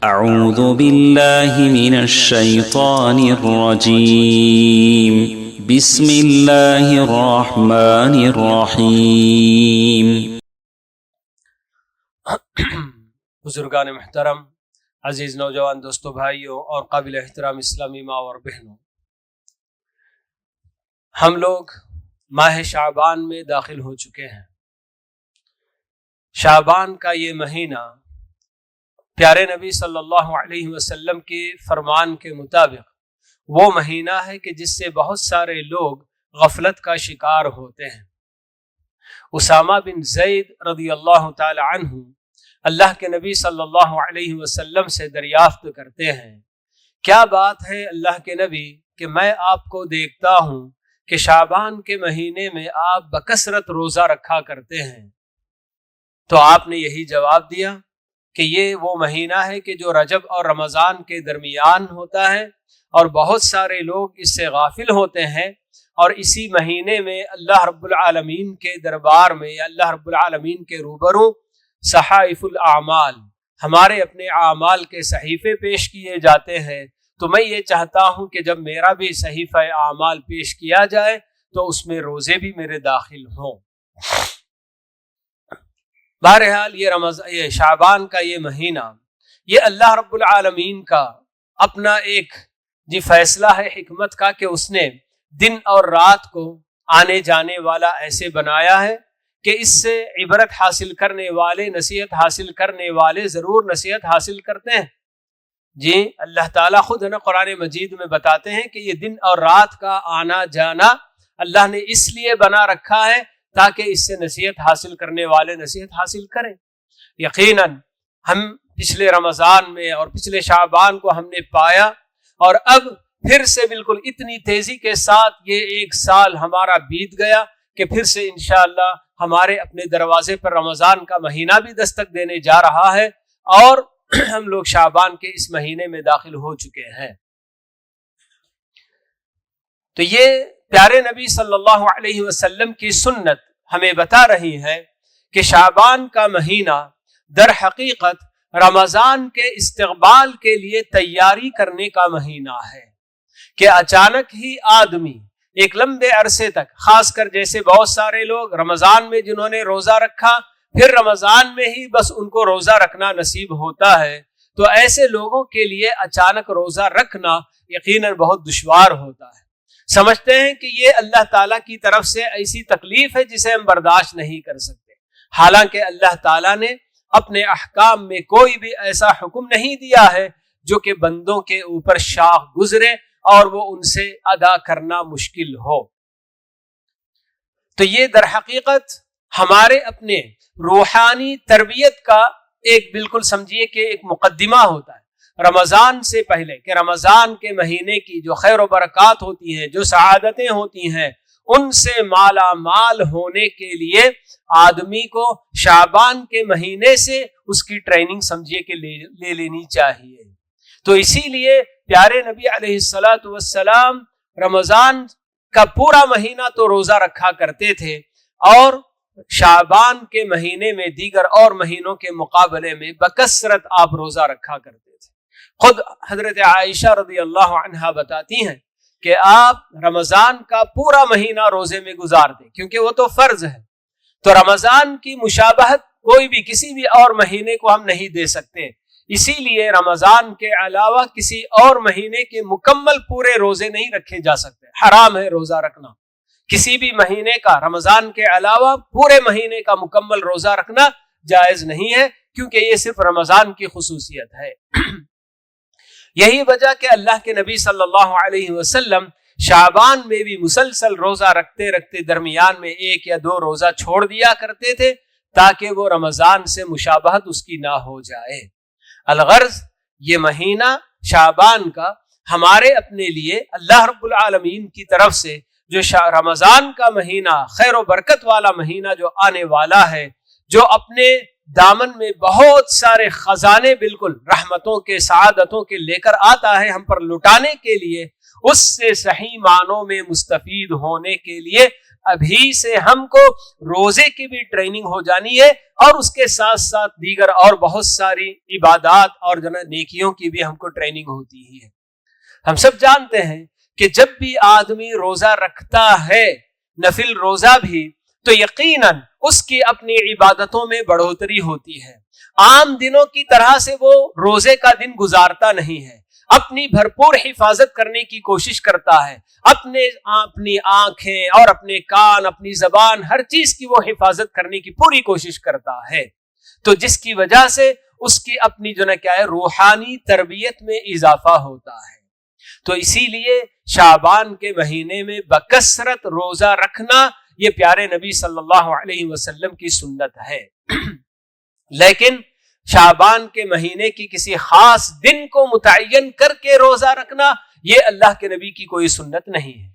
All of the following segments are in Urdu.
أعوذ بالله من الشيطان الرجيم بسم الله الرحمن الرحيم۔ بزرگان محترم، عزیز نوجوان دوستوں، بھائیوں اور قابل احترام اسلامی ماں اور بہنوں، ہم لوگ ماہ شعبان میں داخل ہو چکے ہیں۔ شعبان کا یہ مہینہ پیارے نبی صلی اللہ علیہ وسلم کے فرمان کے مطابق وہ مہینہ ہے کہ جس سے بہت سارے لوگ غفلت کا شکار ہوتے ہیں۔ اسامہ بن زید رضی اللہ تعالی عنہ اللہ کے نبی صلی اللہ علیہ وسلم سے دریافت کرتے ہیں، کیا بات ہے اللہ کے نبی کہ میں آپ کو دیکھتا ہوں کہ شعبان کے مہینے میں آپ بکثرت روزہ رکھا کرتے ہیں؟ تو آپ نے یہی جواب دیا کہ یہ وہ مہینہ ہے کہ جو رجب اور رمضان کے درمیان ہوتا ہے، اور بہت سارے لوگ اس سے غافل ہوتے ہیں، اور اسی مہینے میں اللہ رب العالمین کے دربار میں یا اللہ رب العالمین کے روبرو صحائف الاعمال، ہمارے اپنے اعمال کے صحیفے پیش کیے جاتے ہیں۔ تو میں یہ چاہتا ہوں کہ جب میرا بھی صحیفہ اعمال پیش کیا جائے تو اس میں روزے بھی میرے داخل ہوں۔ بہرحال یہ شعبان کا یہ مہینہ، یہ اللہ رب العالمین کا اپنا ایک فیصلہ ہے حکمت کا کہ اس نے دن اور رات کو آنے جانے والا ایسے بنایا ہے کہ اس سے عبرت حاصل کرنے والے، نصیحت حاصل کرنے والے ضرور نصیحت حاصل کرتے ہیں۔ اللہ تعالیٰ خود ہے نا قرآن مجید میں بتاتے ہیں کہ یہ دن اور رات کا آنا جانا اللہ نے اس لیے بنا رکھا ہے تاکہ اس سے نصیحت حاصل کرنے والے نصیحت حاصل کریں۔ یقیناً ہم پچھلے رمضان میں اور پچھلے شعبان کو ہم نے پایا، اور اب پھر سے بالکل اتنی تیزی کے ساتھ یہ ایک سال ہمارا بیت گیا کہ پھر سے انشاءاللہ ہمارے اپنے دروازے پر رمضان کا مہینہ بھی دستک دینے جا رہا ہے، اور ہم لوگ شعبان کے اس مہینے میں داخل ہو چکے ہیں۔ تو یہ پیارے نبی صلی اللہ علیہ وسلم کی سنت ہمیں بتا رہی ہے کہ شعبان کا مہینہ در حقیقت رمضان کے استقبال کے لیے تیاری کرنے کا مہینہ ہے، کہ اچانک ہی آدمی ایک لمبے عرصے تک، خاص کر جیسے بہت سارے لوگ رمضان میں جنہوں نے روزہ رکھا، پھر رمضان میں ہی بس ان کو روزہ رکھنا نصیب ہوتا ہے، تو ایسے لوگوں کے لیے اچانک روزہ رکھنا یقیناً بہت دشوار ہوتا ہے۔ سمجھتے ہیں کہ یہ اللہ تعالیٰ کی طرف سے ایسی تکلیف ہے جسے ہم برداشت نہیں کر سکتے، حالانکہ اللہ تعالیٰ نے اپنے احکام میں کوئی بھی ایسا حکم نہیں دیا ہے جو کہ بندوں کے اوپر شاق گزرے اور وہ ان سے ادا کرنا مشکل ہو۔ تو یہ در حقیقت ہمارے اپنے روحانی تربیت کا ایک بالکل سمجھیے کہ ایک مقدمہ ہوتا ہے رمضان سے پہلے، کہ رمضان کے مہینے کی جو خیر و برکات ہوتی ہیں، جو سعادتیں ہوتی ہیں، ان سے مالا مال ہونے کے لیے آدمی کو شعبان کے مہینے سے اس کی ٹریننگ سمجھیے کہ لے لینی چاہیے۔ تو اسی لیے پیارے نبی علیہ الصلاۃ والسلام رمضان کا پورا مہینہ تو روزہ رکھا کرتے تھے، اور شعبان کے مہینے میں دیگر اور مہینوں کے مقابلے میں بکثرت آپ روزہ رکھا کرتے تھے۔ خود حضرت عائشہ رضی اللہ عنہا بتاتی ہیں کہ آپ رمضان کا پورا مہینہ روزے میں گزار دیں، کیونکہ وہ تو فرض ہے۔ تو رمضان کی مشابہت کوئی بھی کسی بھی اور مہینے کو ہم نہیں دے سکتے، اسی لیے رمضان کے علاوہ کسی اور مہینے کے مکمل پورے روزے نہیں رکھے جا سکتے، حرام ہے روزہ رکھنا۔ کسی بھی مہینے کا رمضان کے علاوہ پورے مہینے کا مکمل روزہ رکھنا جائز نہیں ہے، کیونکہ یہ صرف رمضان کی خصوصیت ہے۔ یہی وجہ کہ اللہ کے نبی صلی اللہ علیہ وسلم شعبان میں بھی مسلسل روزہ رکھتے رکھتے درمیان میں ایک یا دو روزہ چھوڑ دیا کرتے تھے، تاکہ وہ رمضان سے مشابہت اس کی نہ ہو جائے۔ الغرض یہ مہینہ شعبان کا ہمارے اپنے لیے اللہ رب العالمین کی طرف سے جو رمضان کا مہینہ خیر و برکت والا مہینہ جو آنے والا ہے، جو اپنے دامن میں بہت سارے خزانے بالکل رحمتوں کے، سعادتوں کے لے کر آتا ہے ہم پر لٹانے کے لیے، اس سے صحیح معنوں میں مستفید ہونے کے لیے ابھی سے ہم کو روزے کی بھی ٹریننگ ہو جانی ہے، اور اس کے ساتھ ساتھ دیگر اور بہت ساری عبادات اور نیکیوں کی بھی ہم کو ٹریننگ ہوتی ہی ہے۔ ہم سب جانتے ہیں کہ جب بھی آدمی روزہ رکھتا ہے، نفل روزہ بھی، تو یقیناً اس کی اپنی عبادتوں میں بڑھوتری ہوتی ہے۔ عام دنوں کی طرح سے وہ روزے کا دن گزارتا نہیں ہے، اپنی بھرپور حفاظت کرنے کی کوشش کرتا ہے، اپنی آنکھیں اور اپنے کان، اپنی زبان، ہر چیز کی وہ حفاظت کرنے کی پوری کوشش کرتا ہے، تو جس کی وجہ سے اس کی اپنی روحانی تربیت میں اضافہ ہوتا ہے۔ تو اسی لیے شعبان کے مہینے میں بکثرت روزہ رکھنا یہ پیارے نبی صلی اللہ علیہ وسلم کی سنت ہے۔ لیکن شعبان کے مہینے کی کسی خاص دن کو متعین کر کے روزہ رکھنا یہ اللہ کے نبی کی کوئی سنت نہیں ہے۔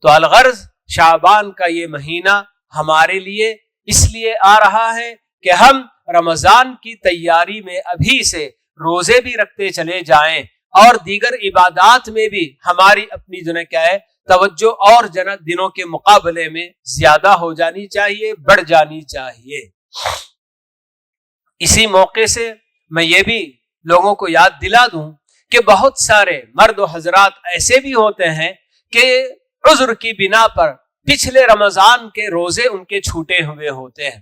تو الغرض شعبان کا یہ مہینہ ہمارے لیے اس لیے آ رہا ہے کہ ہم رمضان کی تیاری میں ابھی سے روزے بھی رکھتے چلے جائیں، اور دیگر عبادات میں بھی ہماری اپنی توجہ اور دنوں کے مقابلے میں زیادہ ہو جانی چاہیے، بڑھ جانی چاہیے۔ اسی موقع سے میں یہ بھی لوگوں کو یاد دلا دوں کہ بہت سارے مرد و حضرات ایسے بھی ہوتے ہیں کہ عذر کی بنا پر پچھلے رمضان کے روزے ان کے چھوٹے ہوئے ہوتے ہیں،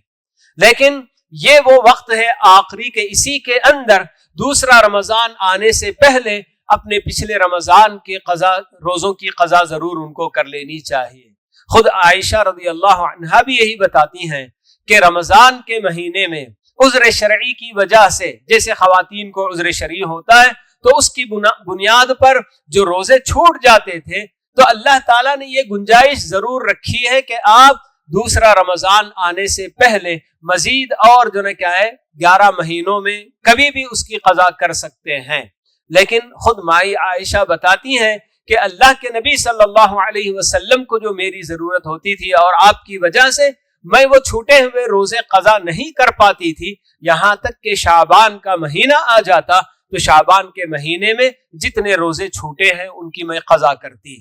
لیکن یہ وہ وقت ہے آخری کے اسی کے اندر دوسرا رمضان آنے سے پہلے اپنے پچھلے رمضان کے روزوں کی قضا ضرور ان کو کر لینی چاہیے۔ خود عائشہ رضی اللہ عنہا بھی یہی بتاتی ہیں کہ رمضان کے مہینے میں عذر شرعی کی وجہ سے، جیسے خواتین کو عذر شرعی ہوتا ہے، تو اس کی بنیاد پر جو روزے چھوٹ جاتے تھے، تو اللہ تعالیٰ نے یہ گنجائش ضرور رکھی ہے کہ آپ دوسرا رمضان آنے سے پہلے مزید اور 11 مہینوں میں کبھی بھی اس کی قضا کر سکتے ہیں۔ لیکن خود مائی عائشہ بتاتی ہیں کہ اللہ کے نبی صلی اللہ علیہ وسلم کو جو میری ضرورت ہوتی تھی اور آپ کی وجہ سے میں وہ چھوٹے ہوئے روزے قضا نہیں کر پاتی تھی، یہاں تک کہ شعبان کا مہینہ آ جاتا تو شعبان کے مہینے میں جتنے روزے چھوٹے ہیں ان کی میں قضا کرتی۔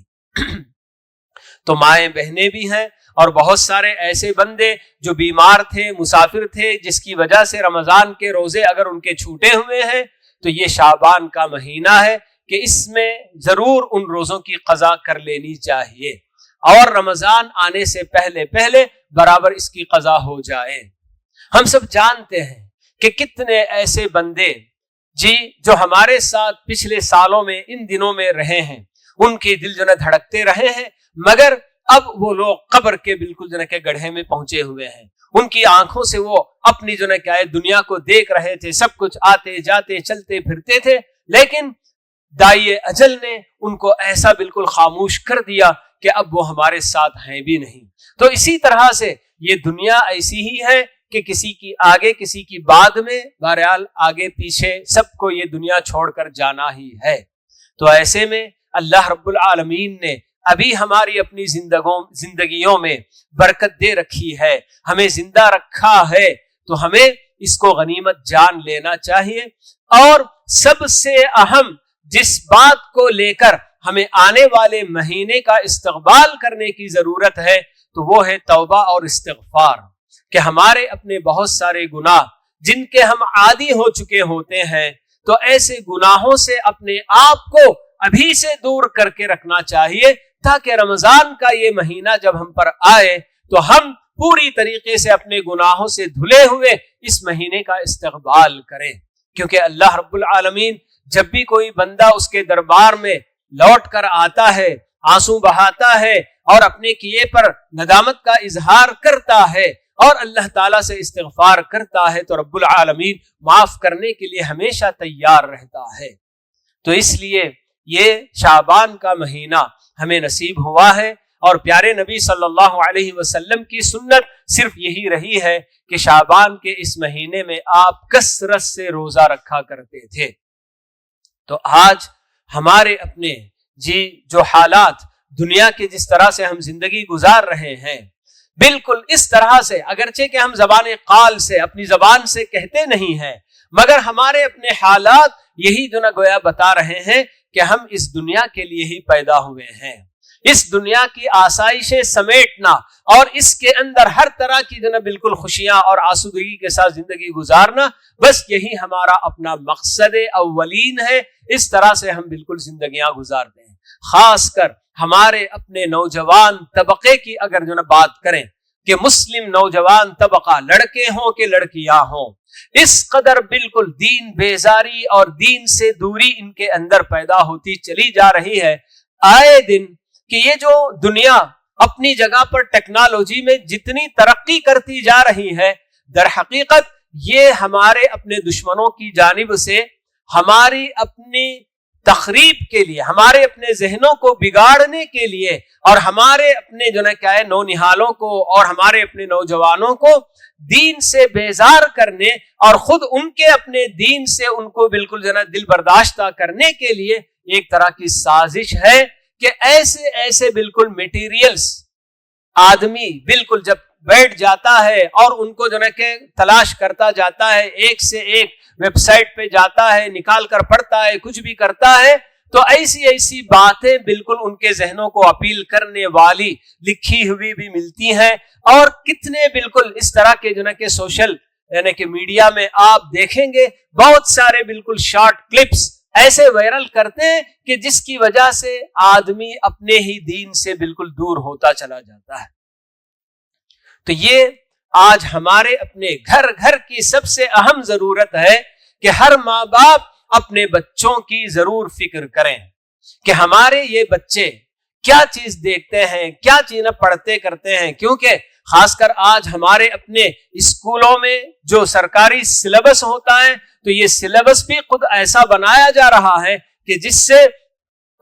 تو مائیں بہنیں بھی ہیں اور بہت سارے ایسے بندے جو بیمار تھے، مسافر تھے، جس کی وجہ سے رمضان کے روزے اگر ان کے چھوٹے ہوئے ہیں، تو یہ شعبان کا مہینہ ہے کہ اس میں ضرور ان روزوں کی قضا کر لینی چاہیے، اور رمضان آنے سے پہلے برابر اس کی قضا ہو جائے۔ ہم سب جانتے ہیں کہ کتنے ایسے بندے جو ہمارے ساتھ پچھلے سالوں میں ان دنوں میں رہے ہیں، ان کے دل دھڑکتے رہے ہیں، مگر اب وہ لوگ قبر کے بالکل گڑھے میں پہنچے ہوئے ہیں۔ ان کی آنکھوں سے وہ اپنی دنیا کو دیکھ رہے تھے، سب کچھ آتے جاتے چلتے پھرتے تھے، لیکن دائی اجل نے ان کو ایسا بالکل خاموش کر دیا کہ اب وہ ہمارے ساتھ ہیں بھی نہیں۔ تو اسی طرح سے یہ دنیا ایسی ہی ہے کہ کسی کی آگے کسی کی بعد میں، بہرحال آگے پیچھے سب کو یہ دنیا چھوڑ کر جانا ہی ہے۔ تو ایسے میں اللہ رب العالمین نے ابھی ہماری اپنی زندگیوں میں برکت دے رکھی ہے، ہمیں زندہ رکھا ہے، تو ہمیں اس کو غنیمت جان لینا چاہیے۔ اور سب سے اہم جس بات کو لے کر ہمیں آنے والے مہینے کا استقبال کرنے کی ضرورت ہے تو وہ ہے توبہ اور استغفار، کہ ہمارے اپنے بہت سارے گناہ جن کے ہم عادی ہو چکے ہوتے ہیں، تو ایسے گناہوں سے اپنے آپ کو ابھی سے دور کر کے رکھنا چاہیے، تاکہ رمضان کا یہ مہینہ جب ہم پر آئے تو ہم پوری طریقے سے اپنے گناہوں سے دھلے ہوئے اس مہینے کا استقبال کریں۔ کیونکہ اللہ رب العالمین جب بھی کوئی بندہ اس کے دربار میں لوٹ کر آتا ہے، آنسو بہاتا ہے اور اپنے کیے پر ندامت کا اظہار کرتا ہے اور اللہ تعالیٰ سے استغفار کرتا ہے، تو رب العالمین معاف کرنے کے لیے ہمیشہ تیار رہتا ہے۔ تو اس لیے یہ شعبان کا مہینہ ہمیں نصیب ہوا ہے، اور پیارے نبی صلی اللہ علیہ وسلم کی سنت صرف یہی رہی ہے کہ شعبان کے اس مہینے میں آپ کثرت سے روزہ رکھا کرتے تھے۔ تو آج ہمارے اپنے جو حالات دنیا کے جس طرح سے ہم زندگی گزار رہے ہیں، بالکل اس طرح سے، اگرچہ کہ ہم زبان قال سے اپنی زبان سے کہتے نہیں ہیں، مگر ہمارے اپنے حالات یہی گویا بتا رہے ہیں کہ ہم اس دنیا کے لیے ہی پیدا ہوئے ہیں۔ اس دنیا کی آسائشیں سمیٹنا اور اس کے اندر ہر طرح کی جو نا بالکل خوشیاں اور آسودگی کے ساتھ زندگی گزارنا، بس یہی ہمارا اپنا مقصد اولین ہے. اس طرح سے ہم بالکل زندگیاں گزارتے ہیں. خاص کر ہمارے اپنے نوجوان طبقے کی اگر جو نا بات کریں کہ مسلم نوجوان طبقہ، لڑکے ہوں کہ لڑکیاں ہوں، اس قدر بالکل دین بیزاری اور دین سے دوری ان کے اندر پیدا ہوتی چلی جا رہی ہے آئے دن، کہ یہ جو دنیا اپنی جگہ پر ٹیکنالوجی میں جتنی ترقی کرتی جا رہی ہے، در حقیقت یہ ہمارے اپنے دشمنوں کی جانب سے ہماری اپنی تخریب کے لیے، ہمارے اپنے ذہنوں کو بگاڑنے کے لیے اور ہمارے اپنے جو نا کیا ہے نونہالوں کو اور ہمارے اپنے نوجوانوں کو دین سے بیزار کرنے اور خود ان کے اپنے دین سے ان کو بالکل جو نا دل برداشتہ کرنے کے لیے ایک طرح کی سازش ہے کہ ایسے ایسے بالکل میٹیریلز آدمی بالکل جب بیٹھ جاتا ہے اور ان کو جو نا کہ تلاش کرتا جاتا ہے، ایک سے ایک ویب سائٹ پہ جاتا ہے، نکال کر پڑھتا ہے، کچھ بھی کرتا ہے، تو ایسی باتیں بالکل ان کے ذہنوں کو اپیل کرنے والی لکھی ہوئی بھی ملتی ہیں. اور کتنے بالکل اس طرح کے جو نا کہ سوشل یعنی کہ میڈیا میں آپ دیکھیں گے بہت سارے بالکل شارٹ کلپس ایسے وائرل کرتے ہیں کہ جس کی وجہ سے آدمی اپنے ہی دین سے بالکل دور ہوتا چلا جاتا ہے. تو یہ آج ہمارے اپنے گھر گھر کی سب سے اہم ضرورت ہے کہ ہر ماں باپ اپنے بچوں کی ضرور فکر کریں کہ ہمارے یہ بچے کیا چیز دیکھتے ہیں، کیا چیزیں پڑھتے کرتے ہیں. کیونکہ خاص کر آج ہمارے اپنے اسکولوں میں جو سرکاری سلیبس ہوتا ہے تو یہ سلیبس بھی خود ایسا بنایا جا رہا ہے کہ جس سے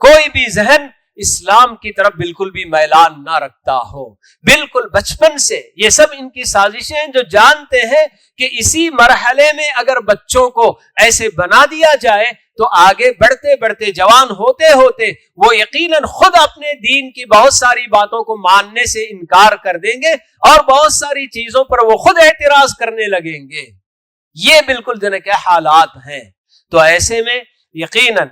کوئی بھی ذہن اسلام کی طرف بالکل بھی میلان نہ رکھتا ہو. بالکل بچپن سے یہ سب ان کی سازشیں ہیں جو جانتے ہیں کہ اسی مرحلے میں اگر بچوں کو ایسے بنا دیا جائے تو آگے بڑھتے بڑھتے جوان ہوتے ہوتے وہ یقیناً خود اپنے دین کی بہت ساری باتوں کو ماننے سے انکار کر دیں گے اور بہت ساری چیزوں پر وہ خود اعتراض کرنے لگیں گے. یہ بالکل جو ہے حالات ہیں. تو ایسے میں یقیناً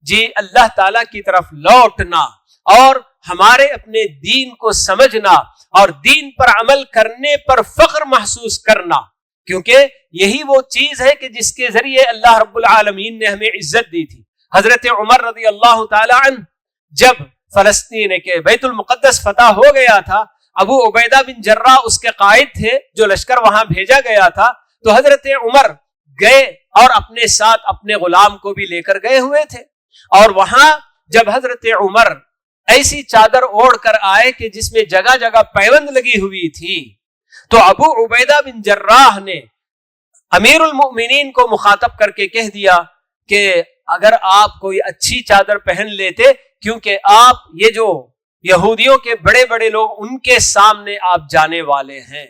جی اللہ تعالیٰ کی طرف لوٹنا اور ہمارے اپنے دین کو سمجھنا اور دین پر عمل کرنے پر فخر محسوس کرنا، کیونکہ یہی وہ چیز ہے کہ جس کے ذریعے اللہ رب العالمین نے ہمیں عزت دی تھی. حضرت عمر رضی اللہ تعالی عنہ جب فلسطین کے بیت المقدس فتح ہو گیا تھا، ابو عبیدہ بن جراح اس کے قائد تھے جو لشکر وہاں بھیجا گیا تھا، تو حضرت عمر گئے اور اپنے ساتھ اپنے غلام کو بھی لے کر گئے ہوئے تھے. اور وہاں جب حضرت عمر ایسی چادر اوڑھ کر آئے کہ جس میں جگہ جگہ پیوند لگی ہوئی تھی، تو ابو عبیدہ بن جراح نے امیر المؤمنین کو مخاطب کر کے کہہ دیا کہ اگر آپ کوئی اچھی چادر پہن لیتے، کیونکہ آپ یہ جو یہودیوں کے بڑے بڑے لوگ ان کے سامنے آپ جانے والے ہیں.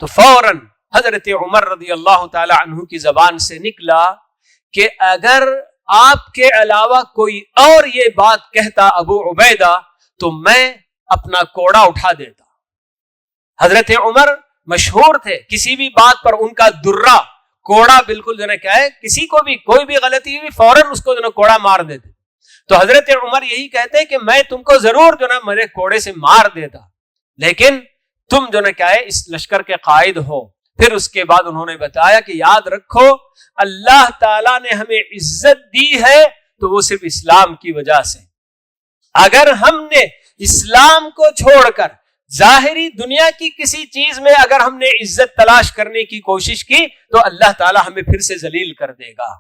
تو فوراً حضرت عمر رضی اللہ تعالی عنہ کی زبان سے نکلا کہ اگر آپ کے علاوہ کوئی اور یہ بات کہتا ابو عبیدہ تو میں اپنا کوڑا اٹھا دیتا. حضرت عمر مشہور تھے کسی بھی بات پر ان کا درہ کوڑا بالکل جو ہے کیا ہے، کسی کو بھی کوئی بھی غلطی ہوئی فوراً اس کو جو ہے کوڑا مار دیتے. تو حضرت عمر یہی کہتے ہیں کہ میں تم کو ضرور جو ہے میرے کوڑے سے مار دیتا، لیکن تم جو ہے کیا ہے اس لشکر کے قائد ہو. پھر اس کے بعد انہوں نے بتایا کہ یاد رکھو اللہ تعالیٰ نے ہمیں عزت دی ہے تو وہ صرف اسلام کی وجہ سے. اگر ہم نے اسلام کو چھوڑ کر ظاہری دنیا کی کسی چیز میں اگر ہم نے عزت تلاش کرنے کی کوشش کی تو اللہ تعالیٰ ہمیں پھر سے ذلیل کر دے گا.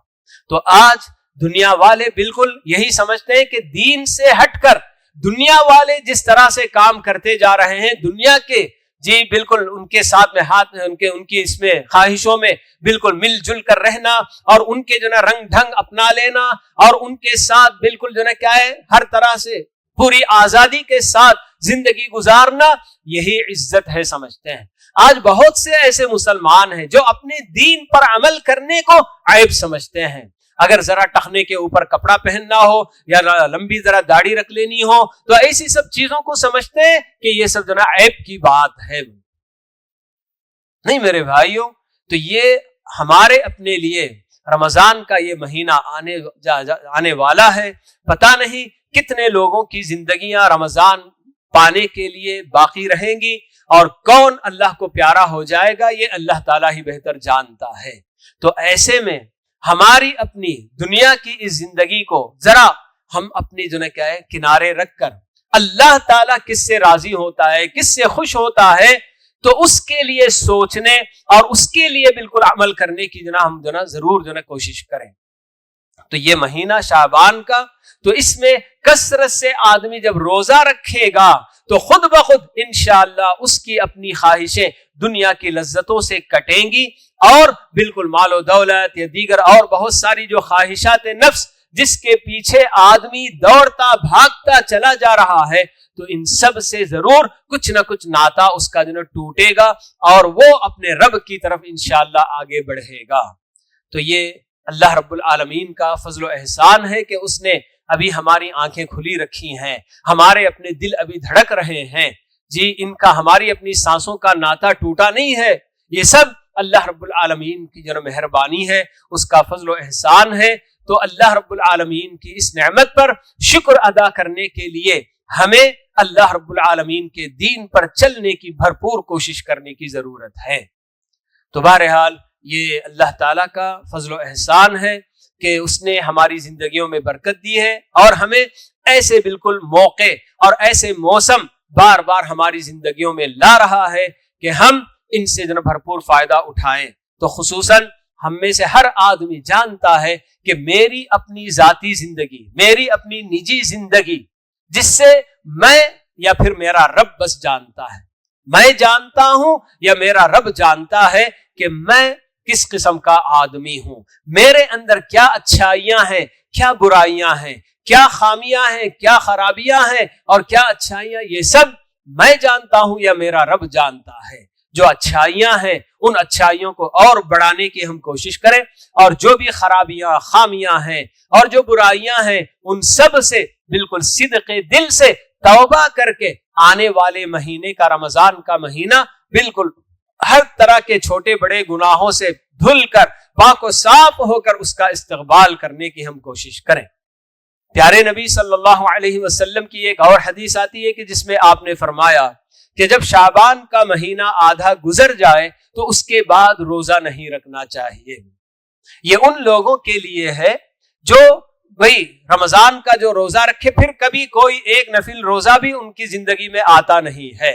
تو آج دنیا والے بالکل یہی سمجھتے ہیں کہ دین سے ہٹ کر دنیا والے جس طرح سے کام کرتے جا رہے ہیں، دنیا کے جی بالکل ان کے ساتھ میں ہاتھ ان کی اس میں خواہشوں میں بالکل مل جل کر رہنا اور ان کے جو نا رنگ ڈھنگ اپنا لینا اور ان کے ساتھ بالکل جو نا کیا ہے ہر طرح سے پوری آزادی کے ساتھ زندگی گزارنا، یہی عزت ہے سمجھتے ہیں. آج بہت سے ایسے مسلمان ہیں جو اپنے دین پر عمل کرنے کو عیب سمجھتے ہیں. اگر ذرا ٹخنے کے اوپر کپڑا پہننا ہو یا لمبی ذرا داڑھی رکھ لینی ہو تو ایسی سب چیزوں کو سمجھتے ہیں کہ یہ سب جو نا عیب کی بات ہے. نہیں میرے بھائیوں، تو یہ ہمارے اپنے لیے رمضان کا یہ مہینہ آنے والا ہے. پتہ نہیں کتنے لوگوں کی زندگیاں رمضان پانے کے لیے باقی رہیں گی اور کون اللہ کو پیارا ہو جائے گا، یہ اللہ تعالیٰ ہی بہتر جانتا ہے۔ تو ایسے میں ہماری اپنی دنیا کی اس زندگی کو ذرا ہم اپنی جو کیا ہے کنارے رکھ کر اللہ تعالیٰ کس سے راضی ہوتا ہے، کس سے خوش ہوتا ہے، تو اس کے لیے سوچنے اور اس کے لیے بالکل عمل کرنے کی ہم ضرور کوشش کریں۔ تو یہ مہینہ شعبان کا، تو اس میں کثرت سے آدمی جب روزہ رکھے گا تو خود بخود انشاءاللہ اس کی اپنی خواہشیں دنیا کی لذتوں سے کٹیں گی، اور بالکل مال و دولت یا دیگر اور بہت ساری جو خواہشات نفس جس کے پیچھے آدمی دوڑتا بھاگتا چلا جا رہا ہے، تو ان سب سے ضرور کچھ نہ کچھ ناتا اس کا ٹوٹے گا اور وہ اپنے رب کی طرف انشاءاللہ آگے بڑھے گا۔ تو یہ اللہ رب العالمین کا فضل و احسان ہے کہ اس نے ابھی ہماری آنکھیں کھلی رکھی ہیں، ہمارے اپنے دل ابھی دھڑک رہے ہیں، جی ان کا ہماری اپنی سانسوں کا ناتا ٹوٹا نہیں ہے، یہ سب اللہ رب العالمین کی مہربانی ہے، اس کا فضل و احسان ہے۔ تو اللہ رب العالمین کی اس نعمت پر شکر ادا کرنے کے لیے ہمیں اللہ رب العالمین کے دین پر چلنے کی بھرپور کوشش کرنے کی ضرورت ہے۔ تو بہرحال یہ اللہ تعالیٰ کا فضل و احسان ہے کہ اس نے ہماری زندگیوں میں برکت دی ہے اور ہمیں ایسے بالکل موقع اور ایسے موسم بار بار ہماری زندگیوں میں لا رہا ہے کہ ہم ان سے بھرپور فائدہ اٹھائیں۔ تو خصوصاً ہم میں سے ہر آدمی جانتا ہے کہ میری اپنی ذاتی زندگی، میری اپنی نجی زندگی جس سے میں یا پھر میرا رب بس جانتا ہے، میں جانتا ہوں یا میرا رب جانتا ہے کہ میں کس قسم کا آدمی ہوں، میرے اندر کیا اچھائیاں ہیں، کیا برائیاں ہیں، کیا خامیاں ہیں، کیا خرابیاں ہیں اور کیا اچھائیاں، یہ سب میں جانتا ہوں یا میرا رب جانتا ہے۔ جو اچھائیاں ہیں ان اچھائیوں کو اور بڑھانے کی ہم کوشش کریں، اور جو بھی خرابیاں خامیاں ہیں اور جو برائیاں ہیں ان سب سے بالکل صدق دل سے توبہ کر کے آنے والے مہینے کا، رمضان کا مہینہ، بالکل ہر طرح کے چھوٹے بڑے گناہوں سے دھل کر پاک و صاف ہو کر اس کا استقبال کرنے کی ہم کوشش کریں۔ پیارے نبی صلی اللہ علیہ وسلم کی ایک اور حدیث آتی ہے کہ جس میں آپ نے فرمایا کہ جب شعبان کا مہینہ آدھا گزر جائے تو اس کے بعد روزہ نہیں رکھنا چاہیے۔ یہ ان لوگوں کے لیے ہے جو بھئی رمضان کا جو روزہ رکھے پھر کبھی کوئی ایک نفل روزہ بھی ان کی زندگی میں آتا نہیں ہے۔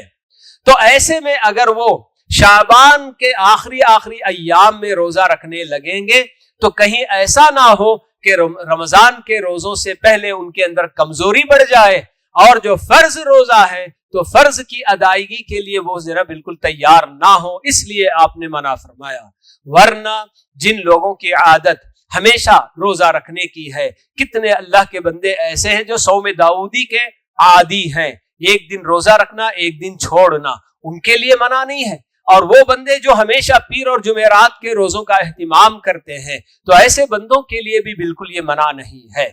تو ایسے میں اگر وہ شعبان کے آخری ایام میں روزہ رکھنے لگیں گے تو کہیں ایسا نہ ہو کہ رمضان کے روزوں سے پہلے ان کے اندر کمزوری بڑھ جائے اور جو فرض روزہ ہے تو فرض کی ادائیگی کے لیے وہ ذرا بالکل تیار نہ ہو، اس لیے آپ نے منع فرمایا۔ ورنہ جن لوگوں کی عادت ہمیشہ روزہ رکھنے کی ہے، کتنے اللہ کے بندے ایسے ہیں جو صوم داؤدی کے عادی ہیں، ایک دن روزہ رکھنا ایک دن چھوڑنا، ان کے لیے منع نہیں ہے۔ اور وہ بندے جو ہمیشہ پیر اور جمعرات کے روزوں کا اہتمام کرتے ہیں تو ایسے بندوں کے لیے بھی بالکل یہ منع نہیں ہے۔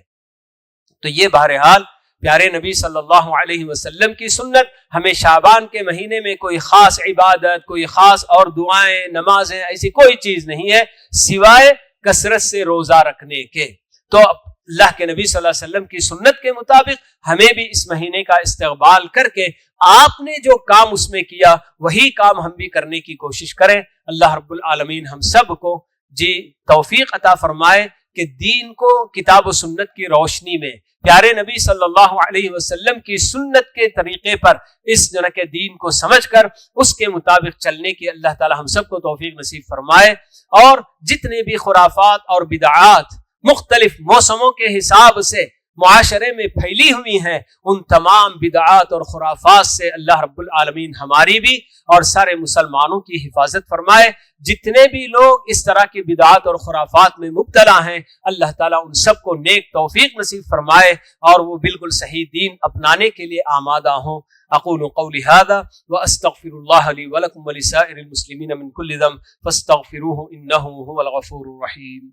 تو یہ بہرحال پیارے نبی صلی اللہ علیہ وسلم کی سنت، ہمیں شعبان کے مہینے میں کوئی خاص عبادت، کوئی خاص اور دعائیں، نمازیں، ایسی کوئی چیز نہیں ہے سوائے کثرت سے روزہ رکھنے کے۔ تو اللہ کے نبی صلی اللہ علیہ وسلم کی سنت کے مطابق ہمیں بھی اس مہینے کا استقبال کر کے آپ نے جو کام اس میں کیا وہی کام ہم بھی کرنے کی کوشش کریں۔ اللہ رب العالمین ہم سب کو توفیق عطا فرمائے کہ دین کو کتاب و سنت کی روشنی میں پیارے نبی صلی اللہ علیہ وسلم کی سنت کے طریقے پر اس کے دین کو سمجھ کر اس کے مطابق چلنے کی اللہ تعالی ہم سب کو توفیق نصیب فرمائے، اور جتنے بھی خرافات اور بدعات مختلف موسموں کے حساب سے معاشرے میں پھیلی ہوئی ہیں ان تمام بدعات اور خرافات سے اللہ رب العالمین ہماری بھی اور سارے مسلمانوں کی حفاظت فرمائے۔ جتنے بھی لوگ اس طرح کی بدعات اور خرافات میں مبتلا ہیں اللہ تعالیٰ ان سب کو نیک توفیق نصیب فرمائے اور وہ بالکل صحیح دین اپنانے کے لیے آمادہ ہوں۔ اقول قولی هذا واستغفر الله لي ولكم ولسائر المسلمين من كل ذنب فاستغفروه انه هو الغفور الرحيم۔